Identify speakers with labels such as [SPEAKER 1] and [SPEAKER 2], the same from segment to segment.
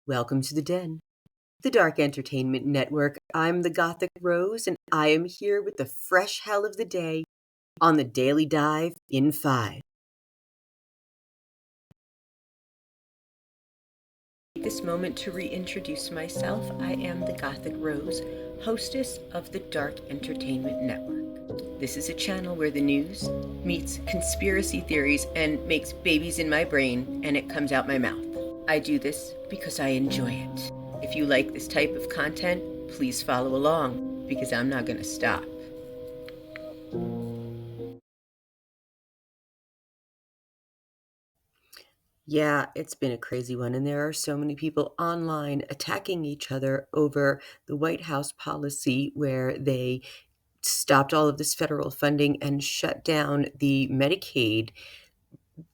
[SPEAKER 1] Welcome to the Den, the Dark Entertainment Network. I'm the Gothic Rose, and I am here with the fresh hell of the day on the Daily Dive in 5. This moment to reintroduce myself. I am the Gothic Rose, hostess of the Dark Entertainment Network. This is a channel where the news meets conspiracy theories and makes babies in my brain, and it comes out my mouth. I do this because I enjoy it. If you like this type of content, please follow along, because I'm not going to stop. Yeah, it's been a crazy one, and there are so many people online attacking each other over the White House policy where they stopped all of this federal funding and shut down the Medicaid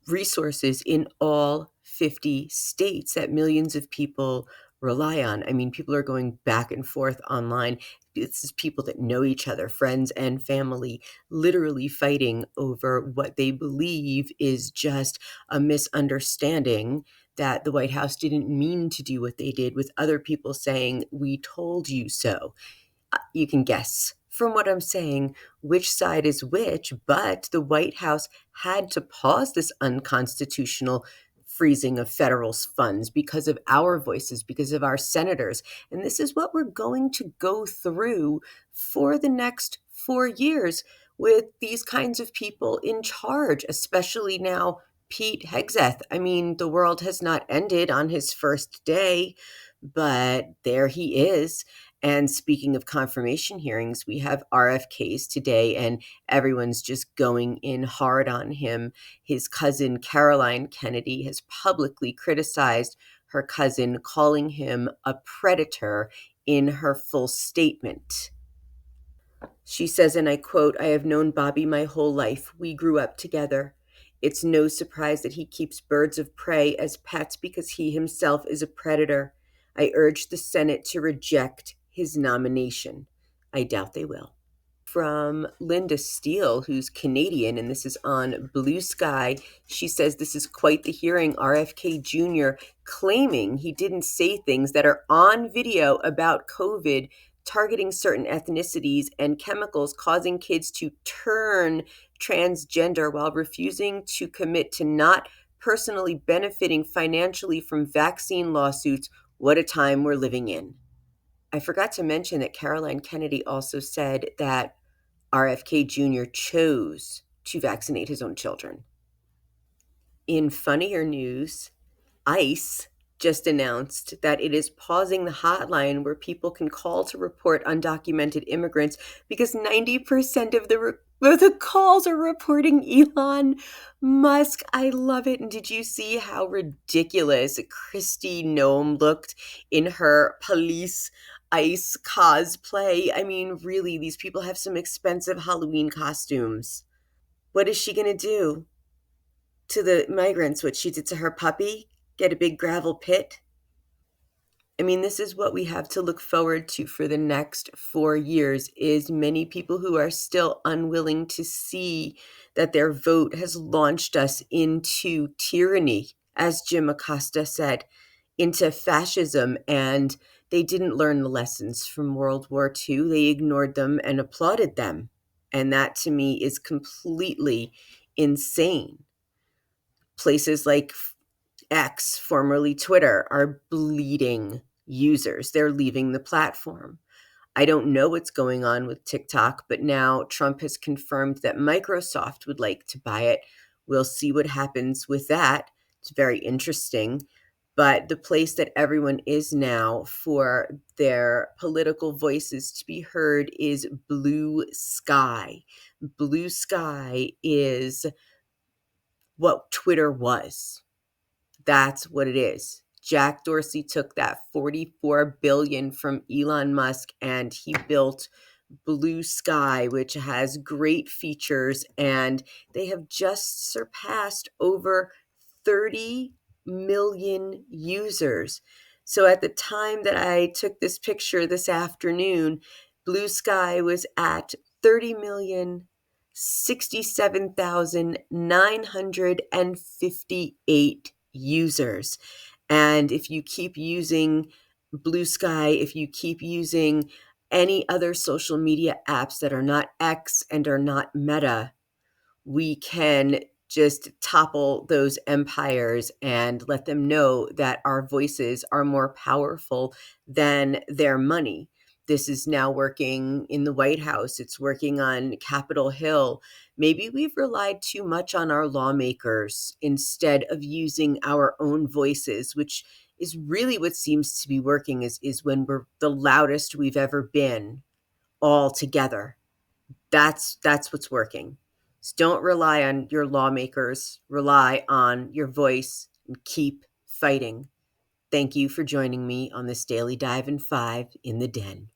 [SPEAKER 1] resources in all 50 states that millions of people rely on. I mean, people are going back and forth online. This is people that know each other, friends and family, literally fighting over what they believe is just a misunderstanding, that the White House didn't mean to do what they did, with other people saying, "We told you so." You can guess from what I'm saying which side is which, but the White House had to pause this unconstitutional freezing of federal funds because of our voices, because of our senators. And this is what we're going to go through for the next 4 years with these kinds of people in charge, especially now Pete Hegseth. I mean, the world has not ended on his first day, but there he is. And speaking of confirmation hearings, we have RFKs today, and everyone's just going in hard on him. His cousin, Caroline Kennedy, has publicly criticized her cousin, calling him a predator in her full statement. She says, and I quote, "I have known Bobby my whole life. We grew up together. It's no surprise that he keeps birds of prey as pets because he himself is a predator. I urge the Senate to reject his nomination." I doubt they will. From Linda Steele, who's Canadian, and this is on Bluesky. She says this is quite the hearing. RFK Jr. claiming he didn't say things that are on video about COVID, targeting certain ethnicities and chemicals causing kids to turn transgender, while refusing to commit to not personally benefiting financially from vaccine lawsuits. What a time we're living in. I forgot to mention that Caroline Kennedy also said that RFK Jr. chose to vaccinate his own children. In funnier news, ICE just announced that it is pausing the hotline where people can call to report undocumented immigrants because 90% of the calls are reporting Elon Musk. I love it. And did you see how ridiculous Kristi Noem looked in her police ICE cosplay? I mean, really, these people have some expensive Halloween costumes. What is she going to do to the migrants? What she did to her puppy? Get a big gravel pit? I mean, this is what we have to look forward to for the next 4 years, is many people who are still unwilling to see that their vote has launched us into tyranny, as Jim Acosta said, into fascism, and they didn't learn the lessons from World War II. They ignored them and applauded them. And that to me is completely insane. Places like X, formerly Twitter, are bleeding users. They're leaving the platform. I don't know what's going on with TikTok, but now Trump has confirmed that Microsoft would like to buy it. We'll see what happens with that. It's very interesting. But the place that everyone is now for their political voices to be heard is Bluesky. Bluesky is what Twitter was. That's what it is. Jack Dorsey took that 44 billion from Elon Musk and he built Bluesky, which has great features, and they have just surpassed over 30 million users. So at the time that I took this picture this afternoon, Bluesky was at 30,067,958 users. And if you keep using Bluesky, if you keep using any other social media apps that are not X and are not Meta, we can just topple those empires and let them know that our voices are more powerful than their money. This is now working in the White House. It's working on Capitol Hill. Maybe we've relied too much on our lawmakers instead of using our own voices, which is really what seems to be working is when we're the loudest we've ever been all together. That's what's working. So don't rely on your lawmakers, rely on your voice and keep fighting. Thank you for joining me on this daily dive in 5 in the den.